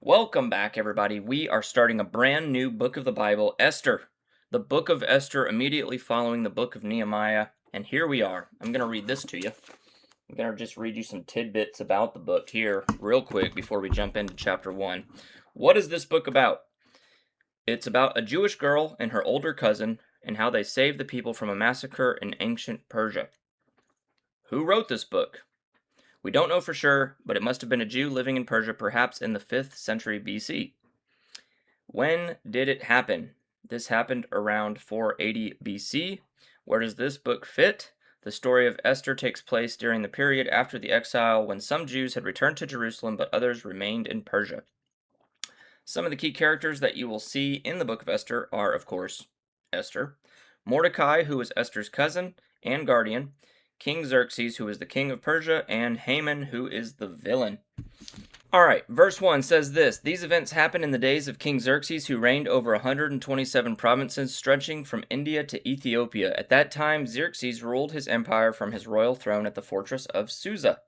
Welcome back, everybody. We are starting a brand new book of the Bible, Esther. The book of Esther immediately following the book of Nehemiah. And here we are. I'm going to read this to you. I'm going to just read you some tidbits about the book here, real quick, before we jump into chapter 1. What is this book about? It's about a Jewish girl and her older cousin and how they saved the people from a massacre in ancient Persia. Who wrote this book? We don't know for sure, but it must have been a Jew living in Persia, perhaps in the 5th century BC. When did it happen? This happened around 480 BC. Where does this book fit? The story of Esther takes place during the period after the exile when some Jews had returned to Jerusalem but others remained in Persia. Some of the key characters that you will see in the book of Esther are, of course, Esther, Mordecai, who was Esther's cousin and guardian, King Xerxes, who is the king of Persia, and Haman, who is the villain. Alright, verse 1 says this: These events happened in the days of King Xerxes, who reigned over 127 provinces, stretching from India to Ethiopia. At that time, Xerxes ruled his empire from his royal throne at the fortress of Susa.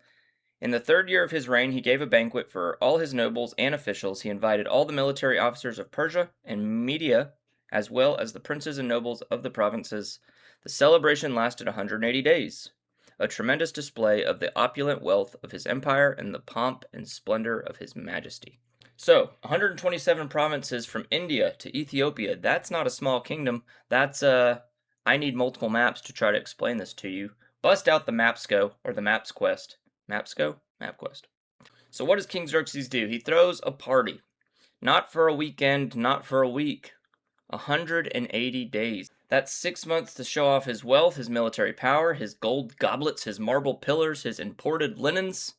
In the 3rd year of his reign, he gave a banquet for all his nobles and officials. He invited all the military officers of Persia and Media, as well as the princes and nobles of the provinces. The celebration lasted 180 days. A tremendous display of the opulent wealth of his empire and the pomp and splendor of his majesty. So, 127 provinces from India to Ethiopia. That's not a small kingdom. That's, I need multiple maps to try to explain this to you. Bust out the Mapsco, or the Maps Quest. Mapsco? MapQuest. So what does King Xerxes do? He throws a party. Not for a weekend, not for a week. 180 days. That's 6 months to show off his wealth, his military power, his gold goblets, his marble pillars, his imported linens.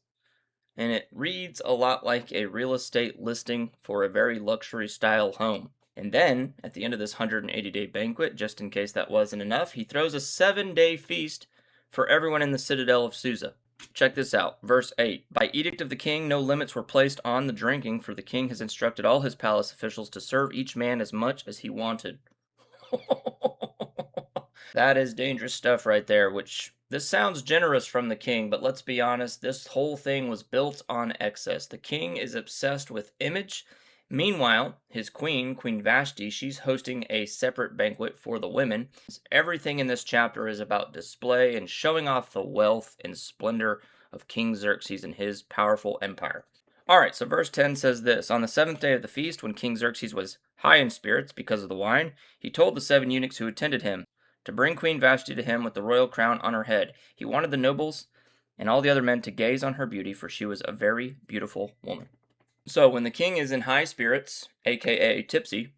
And it reads a lot like a real estate listing for a very luxury style home. And then, at the end of this 180-day banquet, just in case that wasn't enough, he throws a 7-day feast for everyone in the citadel of Susa. Check this out, verse 8. By edict of the king, no limits were placed on the drinking, for the king has instructed all his palace officials to serve each man as much as he wanted. That is dangerous stuff right there, which this sounds generous from the king, but let's be honest, this whole thing was built on excess. The king is obsessed with image. Meanwhile, his queen, Queen Vashti, she's hosting a separate banquet for the women. Everything in this chapter is about display and showing off the wealth and splendor of King Xerxes and his powerful empire. Alright, so verse 10 says this: On the 7th day of the feast, when King Xerxes was high in spirits because of the wine, he told the 7 eunuchs who attended him to bring Queen Vashti to him with the royal crown on her head. He wanted the nobles and all the other men to gaze on her beauty, for she was a very beautiful woman. So when the king is in high spirits, aka tipsy,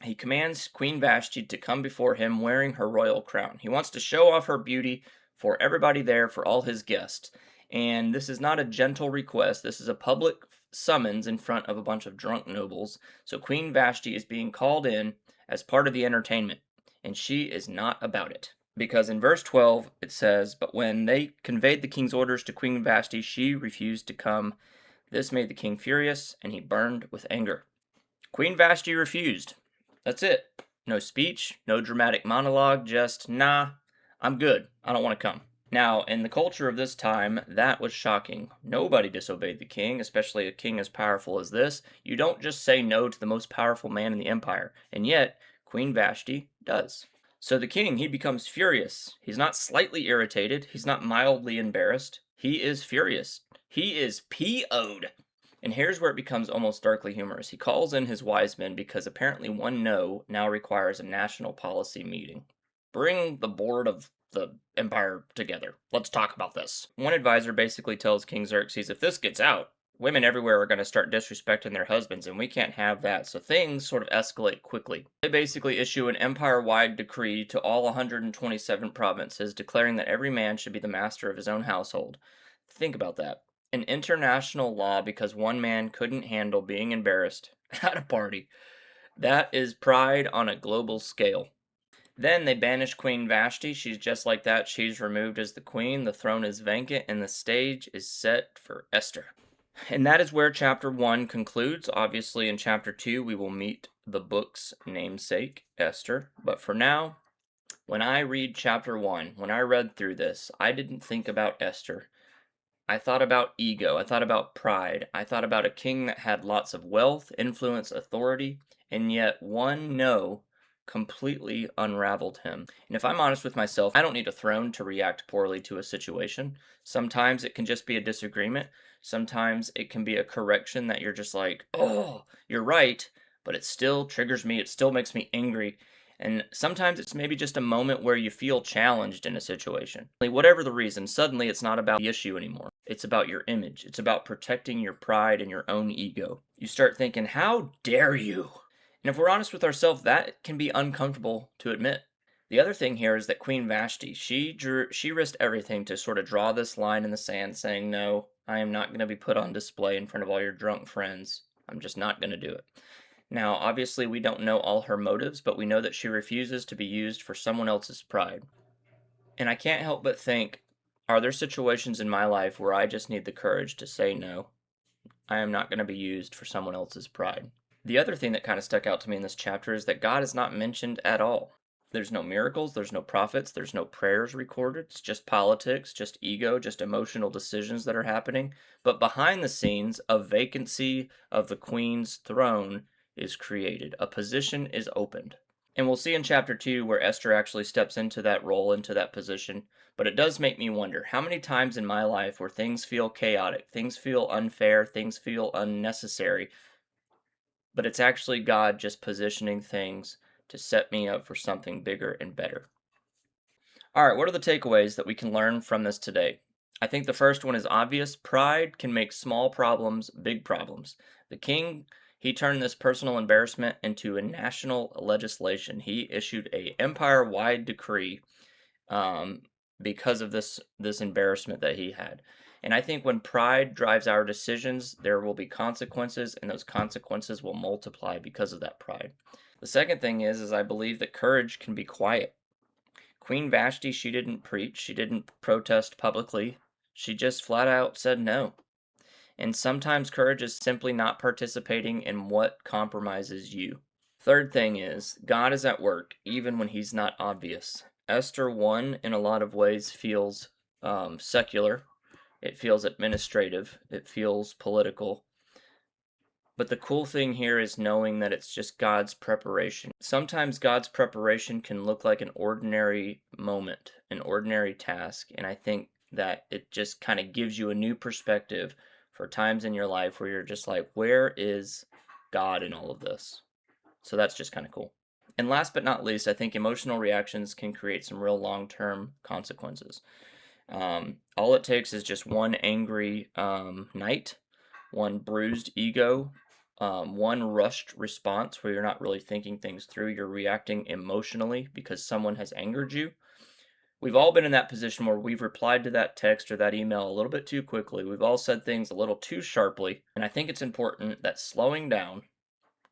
he commands Queen Vashti to come before him wearing her royal crown. He wants to show off her beauty for everybody there, for all his guests. And this is not a gentle request. This is a public summons in front of a bunch of drunk nobles. So Queen Vashti is being called in as part of the entertainment, and she is not about it. Because in verse 12 it says, But when they conveyed the king's orders to Queen Vashti, she refused to come. This made the king furious, and he burned with anger. Queen Vashti refused. That's it. No speech, no dramatic monologue, just, nah, I'm good. I don't want to come. Now, in the culture of this time, that was shocking. Nobody disobeyed the king, especially a king as powerful as this. You don't just say no to the most powerful man in the empire. And yet, Queen Vashti does. So the king, he becomes furious. He's not slightly irritated. He's not mildly embarrassed. He is furious. He is PO'd. And here's where it becomes almost darkly humorous. He calls in his wise men because apparently one no now requires a national policy meeting. Bring the board of the empire together. Let's talk about this. One advisor basically tells King Xerxes, if this gets out, women everywhere are going to start disrespecting their husbands, and we can't have that. So things sort of escalate quickly. They basically issue an empire-wide decree to all 127 provinces, declaring that every man should be the master of his own household. Think about that. An international law because one man couldn't handle being embarrassed at a party. That is pride on a global scale. Then they banish Queen Vashti. She's just like that. She's removed as the queen. The throne is vacant, and the stage is set for Esther. And that is where chapter 1 concludes. Obviously, in chapter 2, we will meet the book's namesake, Esther. But for now, when I read chapter 1, when I read through this, I didn't think about Esther. I thought about ego. I thought about pride. I thought about a king that had lots of wealth, influence, authority, and yet one no completely unraveled him. And if I'm honest with myself, I don't need a throne to react poorly to a situation. Sometimes it can just be a disagreement. Sometimes it can be a correction that you're just like, oh, you're right, but it still triggers me. It still makes me angry. And sometimes it's maybe just a moment where you feel challenged in a situation. Like, whatever the reason, suddenly it's not about the issue anymore. It's about your image. It's about protecting your pride and your own ego. You start thinking, how dare you? And if we're honest with ourselves, that can be uncomfortable to admit. The other thing here is that Queen Vashti, she risked everything to sort of draw this line in the sand saying, no, I am not going to be put on display in front of all your drunk friends. I'm just not going to do it. Now, obviously, we don't know all her motives, but we know that she refuses to be used for someone else's pride. And I can't help but think, are there situations in my life where I just need the courage to say no? I am not going to be used for someone else's pride. The other thing that kind of stuck out to me in this chapter is that God is not mentioned at all. There's no miracles, there's no prophets, there's no prayers recorded. It's just politics, just ego, just emotional decisions that are happening. But behind the scenes, a vacancy of the queen's throne is created, a position is opened. And we'll see in chapter 2 where Esther actually steps into that role, into that position. But it does make me wonder how many times in my life where things feel chaotic, things feel unfair, things feel unnecessary, but it's actually God just positioning things to set me up for something bigger and better. All right, what are the takeaways that we can learn from this today? I think the first one is obvious. Pride can make small problems big problems. The king, he turned this personal embarrassment into a national legislation. He issued a empire-wide decree um, because of this embarrassment that he had. And I think when pride drives our decisions, there will be consequences, and those consequences will multiply because of that pride. The second thing is I believe that courage can be quiet. Queen Vashti, she didn't preach, she didn't protest publicly, she just flat out said no. And sometimes courage is simply not participating in what compromises you. Third thing is, God is at work even when he's not obvious. Esther 1, in a lot of ways, feels secular, it feels administrative, it feels political. But the cool thing here is knowing that it's just God's preparation. Sometimes God's preparation can look like an ordinary moment, an ordinary task, and I think that it just kind of gives you a new perspective for times in your life where you're just like, where is God in all of this? So that's just kind of cool. And last but not least, I think emotional reactions can create some real long-term consequences. All it takes is just one angry night, one bruised ego, one rushed response where you're not really thinking things through. You're reacting emotionally because someone has angered you. We've all been in that position where we've replied to that text or that email a little bit too quickly. We've all said things a little too sharply. And I think it's important that slowing down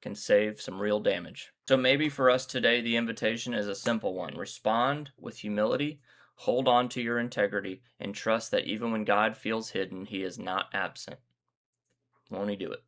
can save some real damage. So maybe for us today, the invitation is a simple one. Respond with humility, hold on to your integrity, and trust that even when God feels hidden, he is not absent. Won't he do it?